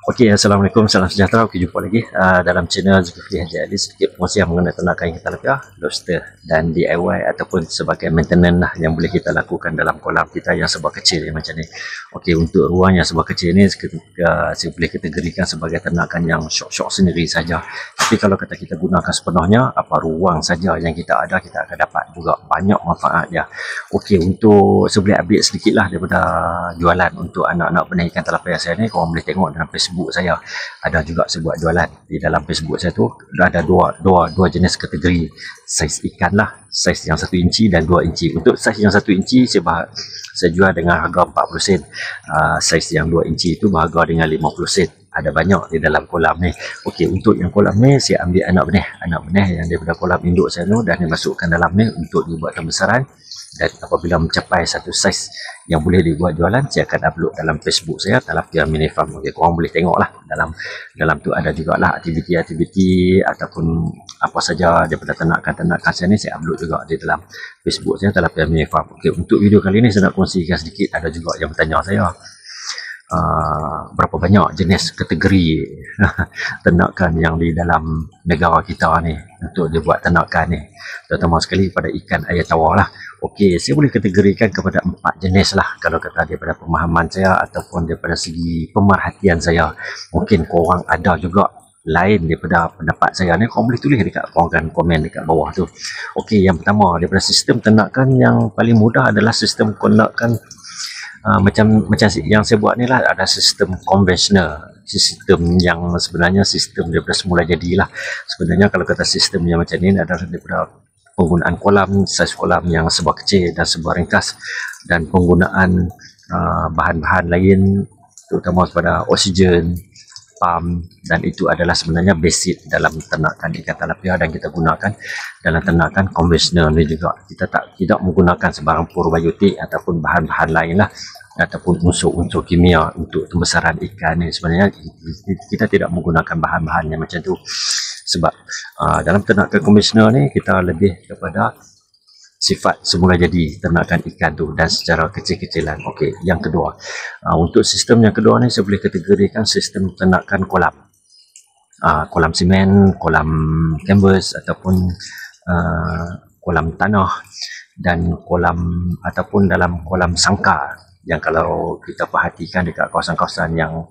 Okey, Assalamualaikum, salam sejahtera. Kita jumpa lagi dalam channel Zulkifli Haji Ali, sedikit perkongsian mengenai ternakan yang kita lakukan, lobster dan DIY ataupun sebagai maintenance lah yang boleh kita lakukan dalam kolam kita yang serba kecil macam ni. Okey, untuk ruang yang serba kecil ni saya boleh kategorikan sebagai ternakan yang syok-syok sendiri saja. Tapi kalau kata kita gunakan sepenuhnya, apa ruang saja yang kita ada, kita akan dapat juga banyak manfaat dia. Okey, untuk saya boleh update sedikit lah daripada jualan untuk anak-anak benih ikan tilapia saya ni. Korang boleh tengok dalam Facebook saya ada juga saya buat jualan. Di dalam Facebook saya tu ada dua jenis kategori saiz ikan lah, saiz yang 1 inci dan 2 inci. Untuk saiz yang 1 inci saya jual dengan harga 40 sen. Saiz yang 2 inci itu berharga dengan 50 sen. Ada banyak di dalam kolam ni. Okey, untuk yang kolam ni saya ambil anak benih yang daripada kolam induk saya tu dan dimasukkan dalam ni untuk dibuat pembesaran. Dan apabila mencapai satu saiz yang boleh dibuat jualan, saya akan upload dalam Facebook saya, Tilapia Mini Farm. Okay, korang boleh tengok lah dalam tu ada juga lah aktiviti-aktiviti ataupun apa saja daripada ternakan saya ni, saya upload juga di dalam Facebook saya, Tilapia Mini Farm. Okay, untuk video kali ni saya nak kongsikan sedikit. Ada juga yang bertanya saya berapa banyak jenis kategori ternakan yang di dalam negara kita ni untuk dibuat ternakan ni, terutama sekali pada ikan air tawar lah. Okey, saya boleh kategorikan kepada 4 jenis lah kalau kata daripada pemahaman saya ataupun daripada segi pemerhatian saya. Mungkin korang ada juga lain daripada pendapat saya ni, korang boleh tulis dekat komen dekat bawah tu. Okey, yang pertama daripada sistem ternakan yang paling mudah adalah sistem ternakan macam yang saya buat ni lah. Ada sistem konvensional, sistem yang sebenarnya sistem daripada semula jadilah. Sebenarnya kalau kata sistem yang macam ni adalah daripada penggunaan kolam, saiz kolam yang serba kecil dan serba ringkas, dan penggunaan bahan-bahan lain terutama pada oksigen, pam, dan itu adalah sebenarnya basic dalam ternakan ikan tilapia dan kita gunakan dalam ternakan konvensional ni juga. Kita tidak menggunakan sebarang probiotik ataupun bahan-bahan lain lah, ataupun unsur-unsur kimia untuk pembesaran ikan ni. Sebenarnya kita tidak menggunakan bahan-bahan yang macam tu, sebab dalam ternakan konvensional ni kita lebih kepada sifat semula jadi ternakan ikan tu dan secara kecil-kecilan. Okey, yang kedua, untuk sistem yang kedua ni saya boleh kategorikan sistem ternakan kolam. Kolam simen, kolam canvas ataupun kolam tanah, dan kolam ataupun dalam kolam sangkar, yang kalau kita perhatikan dekat kawasan-kawasan yang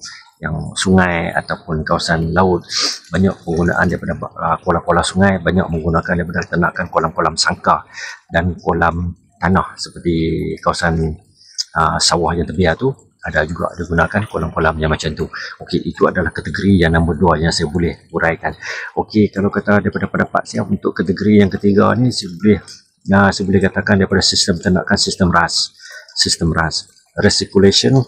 sungai ataupun kawasan laut, banyak penggunaan daripada kolam-kolam sungai, banyak menggunakan daripada ternakan kolam-kolam sangkar dan kolam tanah seperti kawasan sawah yang terbiar tu, ada juga digunakan kolam-kolam yang macam tu. Okey, itu adalah kategori yang nombor 2 yang saya boleh uraikan. Okey, kalau kata daripada pendapat saya untuk kategori yang ketiga ni, saya boleh katakan daripada sistem ternakan sistem RAS, recirculation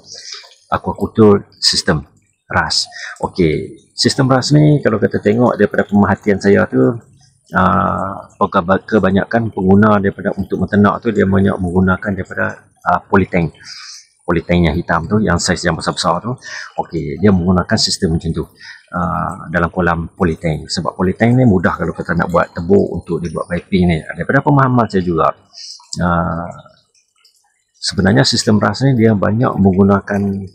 aquaculture system, RAS. Okey, sistem RAS ni kalau kita tengok daripada pemerhatian saya tu, kebanyakan pengguna daripada untuk menternak tu dia banyak menggunakan daripada polytank yang hitam tu, yang saiz yang besar-besar tu. Okey, dia menggunakan sistem macam tu dalam kolam polytank. Sebab polytank ni mudah kalau kita nak buat tebuk untuk dibuat piping ni. Daripada pemahaman saya juga, sebenarnya sistem RAS ni dia banyak menggunakan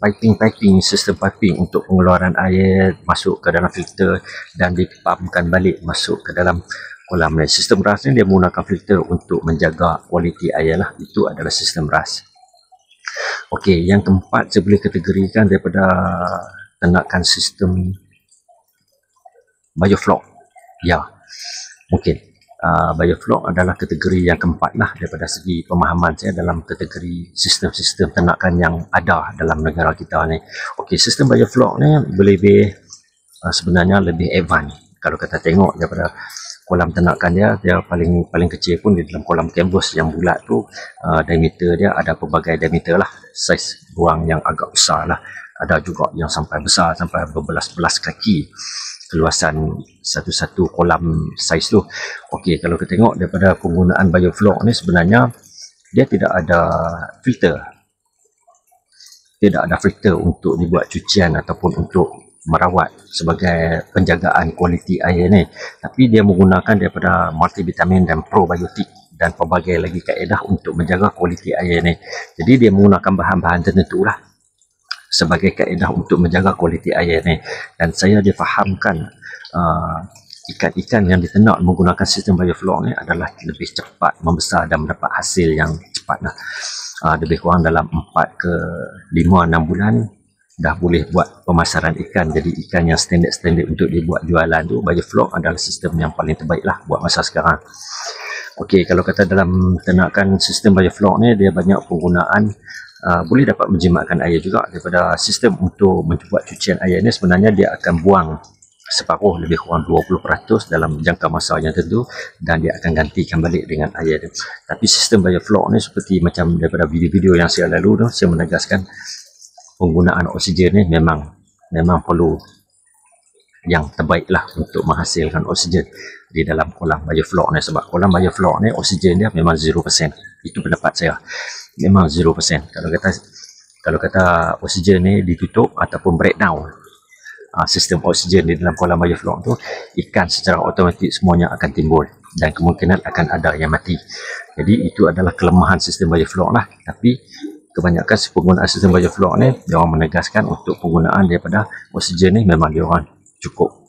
sistem piping untuk pengeluaran air masuk ke dalam filter dan dipumpkan balik masuk ke dalam kolam ni. Sistem RAS ni dia menggunakan filter untuk menjaga kualiti air lah. Itu adalah sistem RAS. Okey, yang keempat saya boleh kategorikan daripada ternakan sistem biofloc. Ya, mungkin biofloc adalah kategori yang keempat lah daripada segi pemahaman saya dalam kategori sistem-sistem ternakan yang ada dalam negara kita ni. Okey, sistem biofloc ni sebenarnya lebih advance. Kalau kita tengok daripada kolam ternakan dia paling kecil pun di dalam kolam canvas yang bulat tu, diameter dia ada pelbagai diameter lah, saiz ruang yang agak besar lah. Ada juga yang sampai besar, sampai berbelas-belas kaki keluasan satu-satu kolam saiz tu. Okey, kalau kita tengok daripada penggunaan biofloc ni, sebenarnya dia tidak ada filter untuk dibuat cucian ataupun untuk merawat sebagai penjagaan kualiti air ni, tapi dia menggunakan daripada multivitamin dan probiotik dan pelbagai lagi kaedah untuk menjaga kualiti air ni. Jadi dia menggunakan bahan-bahan tertentu lah sebagai kaedah untuk menjaga kualiti air ni. Dan saya difahamkan ikan-ikan yang diternak menggunakan sistem biofloc ni adalah lebih cepat membesar dan mendapat hasil yang cepat lah. Lebih kurang dalam 4 ke 5-6 bulan dah boleh buat pemasaran ikan. Jadi ikan yang standard untuk dibuat jualan tu, biofloc adalah sistem yang paling terbaik lah buat masa sekarang. Okey, kalau kata dalam ternakan sistem biofloc ni, dia banyak penggunaan, boleh dapat menjimatkan air juga. Daripada sistem untuk membuat cucian air ni, sebenarnya dia akan buang separuh, lebih kurang 20% dalam jangka masa yang tentu, dan dia akan gantikan balik dengan air tu. Tapi sistem biofloc ni seperti macam daripada video-video yang saya lalu tu, saya menegaskan penggunaan oksigen ni memang perlu yang terbaik lah untuk menghasilkan oksigen di dalam kolam biofloc ni. Sebab kolam biofloc ni oksigen dia memang 0%. Itu pendapat saya, memang 0%. Kalau kata oksigen ni ditutup ataupun breakdown sistem oksigen di dalam kolam biofloc tu, ikan secara automatik semuanya akan timbul dan kemungkinan akan ada yang mati. Jadi itu adalah kelemahan sistem biofloc lah. Tapi kebanyakan penggunaan sistem biofloc ni, dia orang menegaskan untuk penggunaan daripada oksigen ni memang dia orang cukup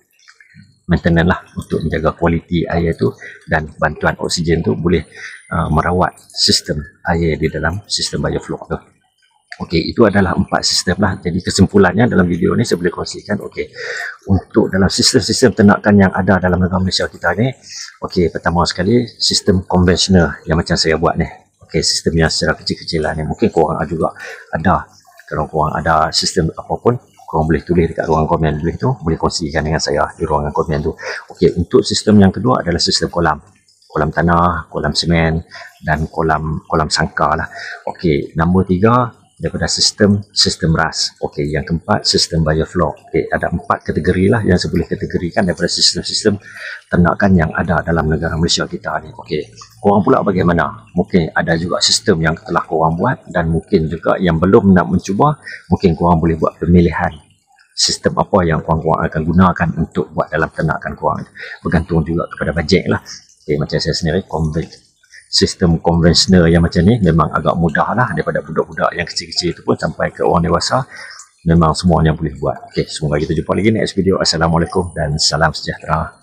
maintenance lah untuk menjaga kualiti air tu, dan bantuan oksigen tu boleh merawat sistem air di dalam sistem biofloc tu. Okey, itu adalah 4 sistem lah. Jadi kesimpulannya dalam video ni saya boleh kongsikan, okey, untuk dalam sistem-sistem ternakan yang ada dalam negara Malaysia kita ni, okey, pertama sekali sistem konvensional yang macam saya buat ni. Okey, sistem yang secara kecil-kecilan ni, mungkin korang juga ada. Kalau korang ada sistem apapun, korang boleh tulis dekat ruangan komen boleh kongsikan dengan saya di ruangan komen tu. Okey, untuk sistem yang kedua adalah sistem kolam tanah, kolam semen dan kolam sangkar lah. Okey, nombor 3 daripada sistem ras. Okey, yang keempat sistem biofloc. Okey, ada 4 kategori lah yang saya boleh kategorikan daripada sistem-sistem ternakan yang ada dalam negara Malaysia kita ni. Okey, korang pula bagaimana? Mungkin ada juga sistem yang telah korang buat, dan mungkin juga yang belum nak mencuba, mungkin korang boleh buat pemilihan sistem apa yang korang akan gunakan untuk buat dalam ternakan korang. Bergantung juga kepada bajet lah. Okey, macam saya sendiri, sistem konvensional yang macam ni memang agak mudah lah, daripada budak-budak yang kecil-kecil itu pun sampai ke orang dewasa memang semuanya boleh buat. Okey, semoga kita jumpa lagi next video. Assalamualaikum dan salam sejahtera.